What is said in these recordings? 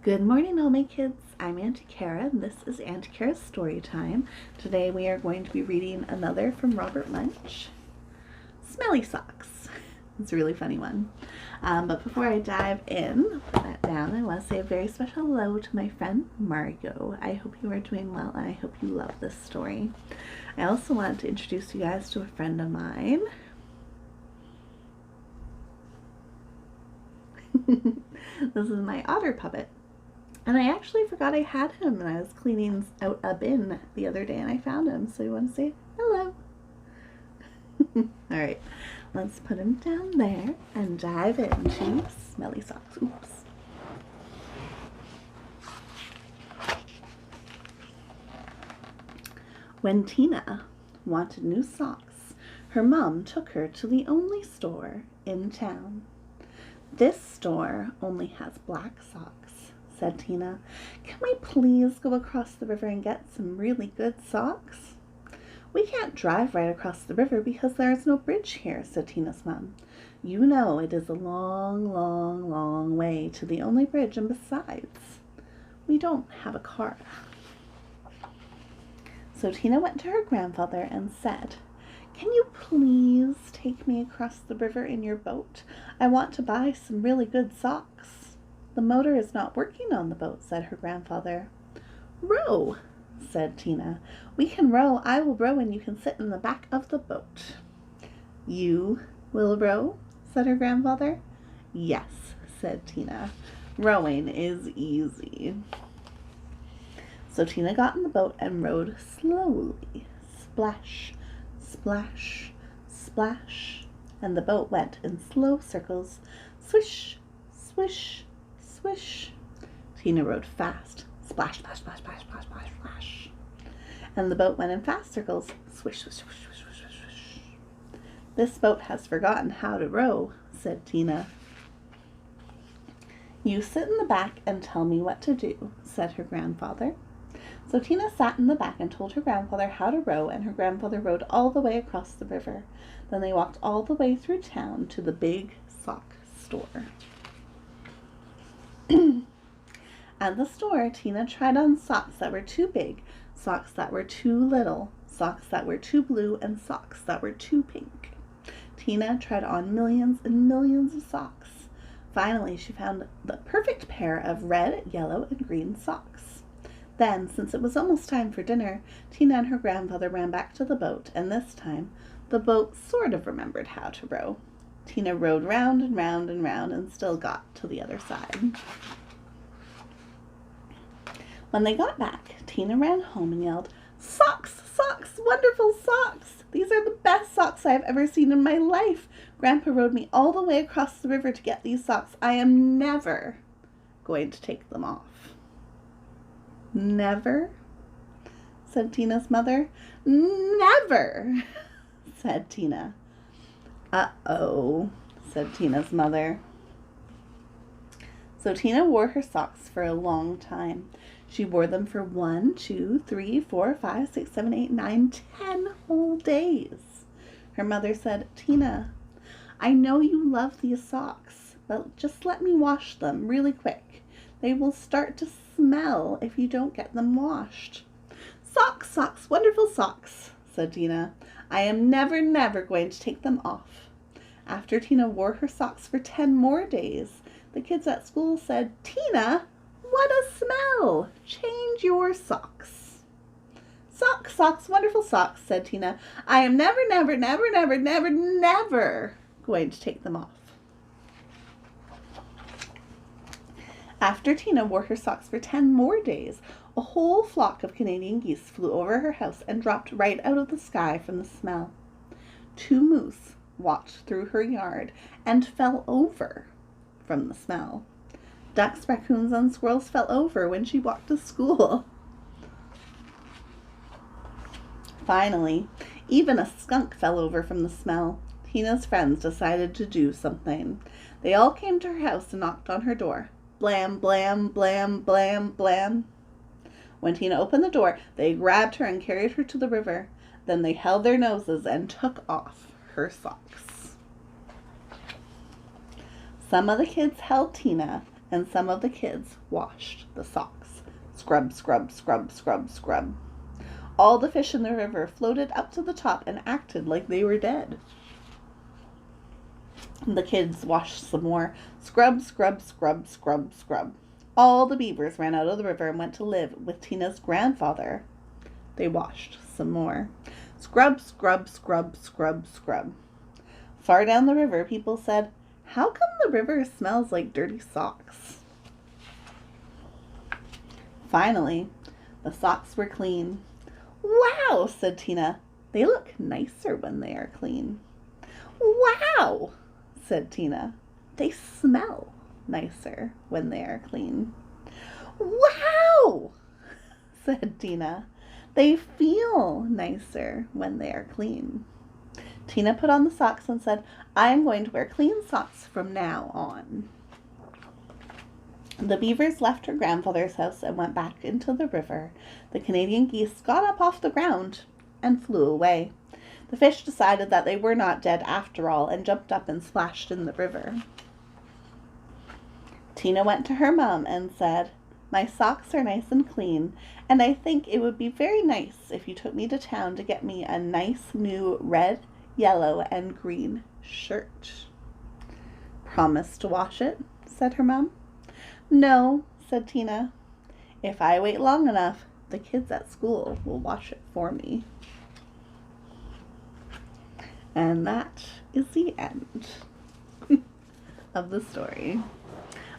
Good morning, homemade kids. I'm Auntie Kara, and this is Auntie Kara's Story Time. Today we are going to be reading another from Robert Munsch, Smelly Socks. It's a really funny one. But before I dive in, put that down, I want to say a very special hello to my friend Margot. I hope you are doing well, and I hope you love this story. I also want to introduce you guys to a friend of mine. This is my otter puppet. And I actually forgot I had him when I was cleaning out a bin the other day, and I found him. So you want to say hello? Alright, let's put him down there and dive into Smelly Socks. Oops. When Tina wanted new socks, her mom took her to the only store in town. This store only has black socks, said Tina. Can we please go across the river and get some really good socks? We can't drive right across the river because there is no bridge here, said Tina's mom. You know it is a long, long, long way to the only bridge, and besides, we don't have a car. So Tina went to her grandfather and said, Can you please take me across the river in your boat? I want to buy some really good socks. The motor is not working on the boat, said her grandfather. Row, said Tina. We can row. I will row and you can sit in the back of the boat. You will row, said her grandfather. Yes, said Tina. Rowing is easy. So Tina got in the boat and rowed slowly. Splash, splash, splash, and the boat went in slow circles. Swish, swish, swish. Tina rowed fast. Splash, splash, splash, splash, splash, splash, splash. And the boat went in fast circles. Swish, swish, swish, swish, swish, swish, swish. This boat has forgotten how to row, said Tina. You sit in the back and tell me what to do, said her grandfather. So Tina sat in the back and told her grandfather how to row, and her grandfather rowed all the way across the river. Then they walked all the way through town to the big sock store. At the store, Tina tried on socks that were too big, socks that were too little, socks that were too blue, and socks that were too pink. Tina tried on millions and millions of socks. Finally, she found the perfect pair of red, yellow, and green socks. Then, since it was almost time for dinner, Tina and her grandfather ran back to the boat, and this time, the boat sort of remembered how to row. Tina rowed round and round and round and still got to the other side. When they got back, Tina ran home and yelled, Socks! Socks! Wonderful socks! These are the best socks I have ever seen in my life. Grandpa rowed me all the way across the river to get these socks. I am never going to take them off. Never? Said Tina's mother. Never, said Tina. Uh-oh, said Tina's mother. So Tina wore her socks for a long time. She wore them for 1, 2, 3, 4, 5, 6, 7, 8, 9, 10 whole days. Her mother said, Tina, I know you love these socks, but just let me wash them really quick. They will start to smell if you don't get them washed. Socks, socks, wonderful socks, said Tina. I am never, never going to take them off. After Tina wore her socks for 10 more days, the kids at school said, Tina, what a smell! Change your socks. Socks, socks, wonderful socks, said Tina. I am never, never, never, never, never, never going to take them off. After Tina wore her socks for 10 more days, a whole flock of Canadian geese flew over her house and dropped right out of the sky from the smell. 2 moose walked through her yard and fell over from the smell. Ducks, raccoons, and squirrels fell over when she walked to school. Finally, even a skunk fell over from the smell. Tina's friends decided to do something. They all came to her house and knocked on her door. Blam, blam, blam, blam, blam. When Tina opened the door, they grabbed her and carried her to the river. Then they held their noses and took off her socks. Some of the kids held Tina, and some of the kids washed the socks. Scrub, scrub, scrub, scrub, scrub. All the fish in the river floated up to the top and acted like they were dead. The kids washed some more. Scrub, scrub, scrub, scrub, scrub. All the beavers ran out of the river and went to live with Tina's grandfather. They washed some more. Scrub, scrub, scrub, scrub, scrub. Far down the river, people said, "How come the river smells like dirty socks?" Finally, the socks were clean. "Wow," said Tina. "They look nicer when they are clean." "Wow," said Tina. "They smell nicer when they are clean." "Wow," said Tina. "They feel nicer when they are clean." Tina put on the socks and said, "I am going to wear clean socks from now on." The beavers left her grandfather's house and went back into the river. The Canadian geese got up off the ground and flew away. The fish decided that they were not dead after all and jumped up and splashed in the river. Tina went to her mom and said, "My socks are nice and clean, and I think it would be very nice if you took me to town to get me a nice new red, yellow, and green shirt." "Promise to wash it?" said her mom. "No," said Tina. "If I wait long enough, the kids at school will wash it for me." And that is the end of the story.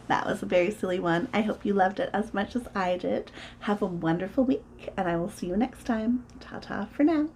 That was a very silly one. I hope you loved it as much as I did. Have a wonderful week, and I will see you next time. Ta-ta for now.